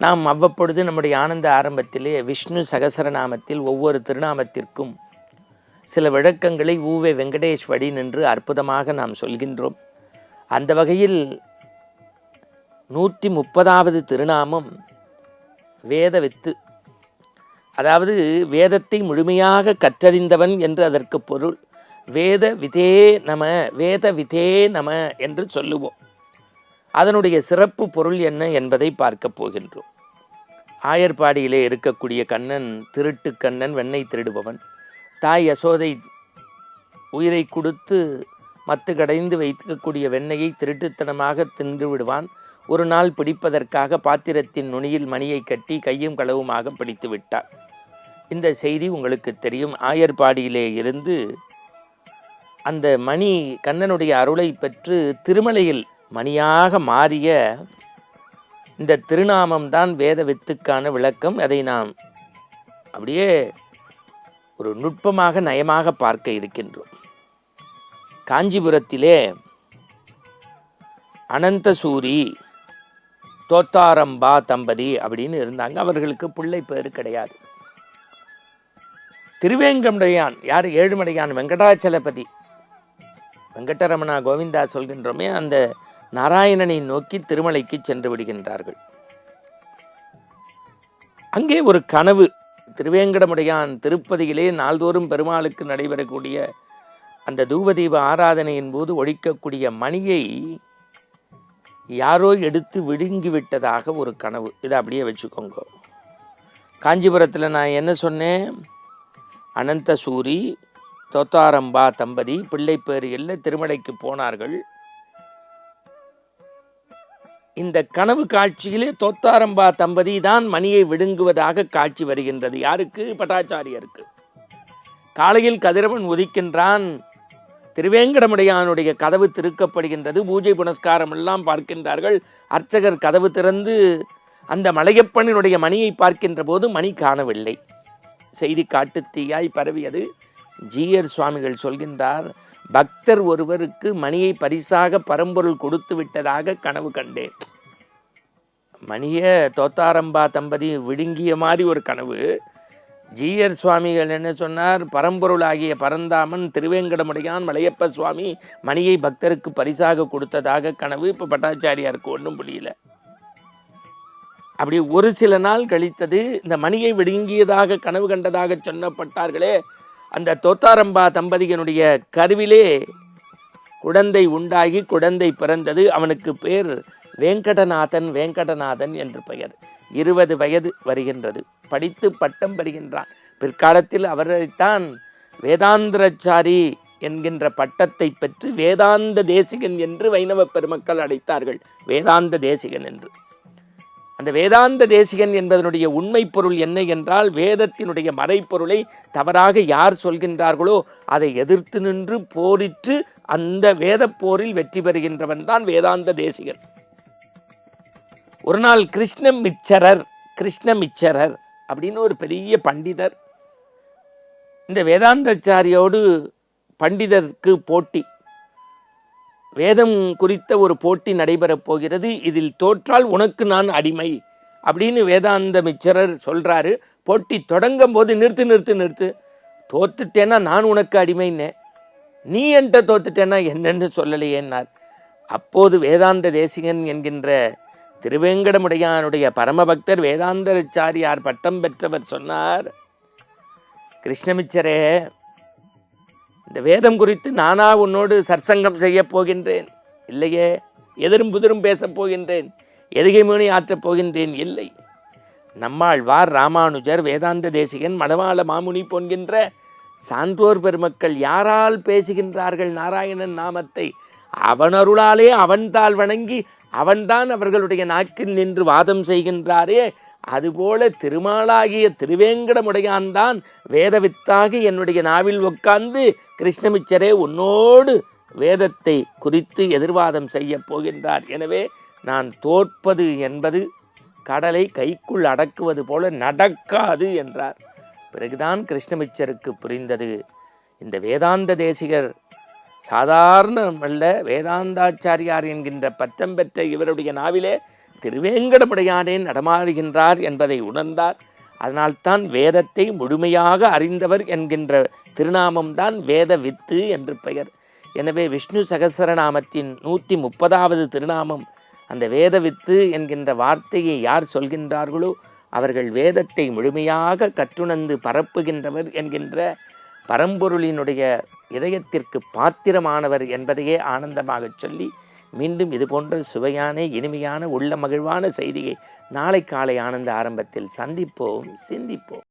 நாம் அவ்வப்பொழுது நம்முடைய ஆனந்த ஆரம்பத்திலே விஷ்ணு சகசரநாமத்தில் ஒவ்வொரு திருநாமத்திற்கும் சில விளக்கங்களை ஊவே வெங்கடேஷ் வழி நின்று அற்புதமாக நாம் சொல்கின்றோம். அந்த வகையில் 130வது திருநாமம் வேதவித்து, அதாவது வேதத்தை முழுமையாக கற்றறிந்தவன் என்று அதற்கு பொருள். வேத விதே நம, வேத விதே நம என்று சொல்லுவோம். அதனுடைய சிறப்பு பொருள் என்ன என்பதை பார்க்க போகின்றோம். ஆயர்பாடியிலே இருக்கக்கூடிய கண்ணன் திருட்டு கண்ணன், வெண்ணெய் திருடுபவன். தாய் யசோதை உயிரை கொடுத்து மத்து கடைந்து வைக்கக்கூடிய வெண்ணெயை திருட்டுத்தனமாக தின்று விடுவான். ஒரு நாள் பிடிப்பதற்காக பாத்திரத்தின் நுனியில் மணியை கட்டி கையும் களவுமாக பிடித்து விட்டார். இந்த செய்தி உங்களுக்கு தெரியும். ஆயர்பாடியிலே இருந்து அந்த மணி கண்ணனுடைய அருளை பெற்று திருமலையில் மணியாக மாறிய இந்த திருநாமம்தான் வேத வித்துக்கான விளக்கம். அதை நாம் அப்படியே ஒரு நுட்பமாக நயமாக பார்க்க இருக்கின்றோம். காஞ்சிபுரத்திலே அனந்தசூரி தோத்தாரம்பா தம்பதி அப்படின்னு இருந்தாங்க. அவர்களுக்கு பிள்ளை பேரு கிடையாது. திருவேங்கடமுடையான் யார்? ஏழுமடையான் வெங்கடாச்சலபதி, வெங்கடரமணா கோவிந்தா சொல்கின்றோமே, அந்த நாராயணனை நோக்கி திருமலைக்கு சென்று விடுகின்றார்கள். அங்கே ஒரு கனவு. திருவேங்கடமுடையான் திருப்பதியிலே நாள்தோறும் பெருமாளுக்கு நடைபெறக்கூடிய அந்த தூபதீப ஆராதனையின் போது ஒழிக்கக்கூடிய மணியை யாரோ எடுத்து விழுங்கிவிட்டதாக ஒரு கனவு. இதை அப்படியே வச்சுக்கோங்க. காஞ்சிபுரத்தில் நான் என்ன சொன்னேன்? அனந்தசூரி தோத்தாரம்பா தம்பதி பிள்ளை பேர் இல்லை, திருமலைக்கு போனார்கள். இந்த கனவு காட்சியிலே தோத்தாரம்பா தம்பதி தான் மணியை விழுங்குவதாக காட்சி வருகின்றது. யாருக்கு? பட்டாச்சாரியருக்கு. காலையில் கதிரவன் உதிக்கின்றான். திருவேங்கடமுடையானுடைய கதவு திறக்கப்படுகின்றது. பூஜை புனஸ்காரம் எல்லாம் பார்க்கின்றார்கள். அர்ச்சகர் கதவு திறந்து அந்த மலையப்பனினுடைய மணியை பார்க்கின்ற போது மணி காணவில்லை. செய்தி காட்டுத்தீயாய் பரவியது. ஜீயர் சுவாமிகள் சொல்கின்றார், பக்தர் ஒருவருக்கு மணியை பரிசாக பரம்பொருள் கொடுத்து விட்டதாக கனவு கண்டேன். மணியை தோத்தாரம்பா தம்பதி விழுங்கிய மாதிரி ஒரு கனவு. ஜீயர் சுவாமிகள் என்ன சொன்னார்? பரம்பொருள் ஆகிய பரந்தாமன் திருவேங்கடமுடையான் மலையப்ப சுவாமி மணியை பக்தருக்கு பரிசாக கொடுத்ததாக கனவு. இப்போ பட்டாச்சாரியாருக்கு ஒன்றும் புரியல. அப்படி ஒரு சில நாள் கழித்தது. இந்த மணியை விழுங்கியதாக கனவு கண்டதாக சொன்னப்பட்டார்களே, அந்த தோத்தாரம்பா தம்பதியினுடைய கருவிலே குழந்தை உண்டாகி குழந்தை பிறந்தது. அவனுக்கு பேர் வேங்கடநாதன். வேங்கடநாதன் என்று பெயர். 20 வயது வருகின்றது. படித்து பட்டம் பெறுகின்றான். பிற்காலத்தில் அவரைத்தான் வேதாந்திரச்சாரி என்கின்ற பட்டத்தை பெற்று வேதாந்த தேசிகன் என்று வைணவ பெருமக்கள் அழைத்தார்கள். வேதாந்த தேசிகன் என்று. அந்த வேதாந்த தேசிகன் என்பதனுடைய உண்மை பொருள் என்ன என்றால், வேதத்தினுடைய மறைப்பொருளை தவறாக யார் சொல்கின்றார்களோ அதை எதிர்த்து நின்று போரிட்டு அந்த வேத போரில் வெற்றி பெறுகின்றவன் தான் வேதாந்த தேசிகன். ஒரு நாள் கிருஷ்ணமிச்சரர் அப்படின்னு ஒரு பெரிய பண்டிதர், இந்த வேதாந்தாச்சாரியோடு பண்டிதருக்கு போட்டி, வேதம் குறித்த ஒரு போட்டி நடைபெறப் போகிறது. இதில் தோற்றால் உனக்கு நான் அடிமை அப்படின்னு வேதாந்த மிச்சரர் சொல்றாரு. போட்டி தொடங்கும் போது நிறுத்து, தோத்துட்டேன்னா நான் உனக்கு அடிமைன்னே, நீ என்கிட்ட தோத்துட்டேன்னா என்னன்னு சொல்லலையேன்னார். அப்போது வேதாந்த தேசிகன் என்கின்ற திருவேங்கடமுடையானுடைய பரமபக்தர் வேதாந்தாச்சாரியார் பட்டம் பெற்றவர் சொன்னார், கிருஷ்ணமிச்சரே, இந்த வேதம் குறித்து நானா உன்னோடு சற்சங்கம் செய்ய போகின்றேன்? இல்லையே. எதிரும் புதிரும் பேசப் போகின்றேன், எதுகைமேனி ஆற்றப் போகின்றேன்? இல்லை. நம்மாழ்வார், ராமானுஜர், வேதாந்த தேசிகன், மணவாள மாமுனி போன்கின்ற சான்றோர் பெருமக்கள் யாரால் பேசுகின்றார்கள் நாராயணன் நாமத்தை? அவனருளாலே அவன்தாள் வணங்கி அவன்தான் அவர்களுடைய நாக்கில் நின்று வாதம் செய்கின்றாரே, அதுபோல திருமாலாகிய திருவேங்கடமுடையான் தான் வேதவித்தாகி என்னுடைய நாவில் உட்கார்ந்து, கிருஷ்ணமிச்சரே, உன்னோடு வேதத்தை குறித்து எதிர்வாதம் செய்ய போகின்றார். எனவே நான் தோற்பது என்பது கடலை கைக்குள் அடக்குவது போல நடக்காது என்றார். பிறகுதான் கிருஷ்ணமிச்சருக்கு புரிந்தது, இந்த வேதாந்த தேசிகர் சாதாரணமல்ல, வேதாந்தாச்சாரியார் என்கின்ற பட்டம் பெற்ற இவருடைய நாவிலே திருவேங்கடமுடையானே நடமாடுகின்றார் என்பதை உணர்ந்தார். அதனால்தான் வேதத்தை முழுமையாக அறிந்தவர் என்கின்ற திருநாமம்தான் வேத வித்து என்று பெயர். எனவே விஷ்ணு சகசரநாமத்தின் 130வது திருநாமம். அந்த வேத வித்து என்கின்ற வார்த்தையை யார் சொல்கின்றார்களோ அவர்கள் வேதத்தை முழுமையாக கற்றுணர்ந்து பரப்புகின்றவர் என்கின்ற பரம்பொருளினுடைய இதயத்திற்கு பாத்திரமானவர் என்பதையே ஆனந்தமாக சொல்லி, மீண்டும் இதுபோன்ற சுவையான இனிமையான உள்ள மகிழ்வான செய்தியை நாளை காலை ஆனந்த ஆரம்பத்தில் சந்திப்போம், சிந்திப்போம்.